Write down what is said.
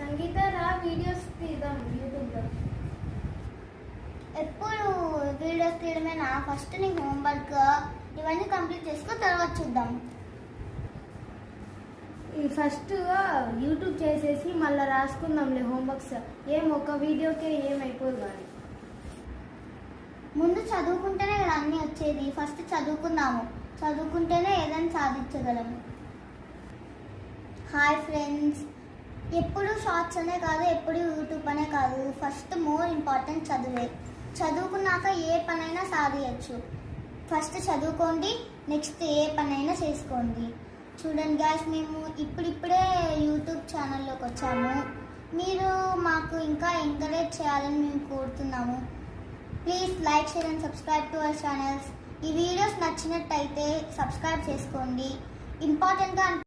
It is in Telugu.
సంగీత రా వీడియోస్ తీద్దాం యూట్యూబ్లో. ఎప్పుడు వీడియోస్ తీయడమేనా? ఫస్ట్ నీ హోంవర్క్ ఇవన్నీ కంప్లీట్ చేసుకో, తర్వాత చూద్దాం. ఈ ఫస్ట్ యూట్యూబ్ చేసేసి మళ్ళీ రాసుకుందాంలే హోంవర్క్స్. ఒక వీడియోకే ఏమైపోదు కానీ. ముందు చదువుకుంటేనే కదా అన్నీ వచ్చేది. ఫస్ట్ చదువుకుందాము, చదువుకుంటేనే ఏదైనా సాధించగలము. హాయ్ ఫ్రెండ్స్, ఎప్పుడు షార్ట్స్ అనే కాదు, ఎప్పుడు యూట్యూబ్ అనే కాదు, ఫస్ట్ మోర్ ఇంపార్టెంట్ చదువే. చదువుకున్నాక ఏ పనైనా సాధించచ్చు. ఫస్ట్ చదువుకోండి, నెక్స్ట్ ఏ పనైనా చేసుకోండి. చూడండి గాయ్స్, మేము ఇప్పుడిప్పుడే యూట్యూబ్ ఛానల్లోకి వచ్చాము. మీరు మాకు ఇంకా ఎంకరేజ్ చేయాలని మేము కోరుతున్నాము. Please like, share and subscribe to our channels. ఈ వీడియోస్ నచ్చినట్టయితే సబ్స్క్రైబ్ చేసుకోండి. ఇంపార్టెంట్గా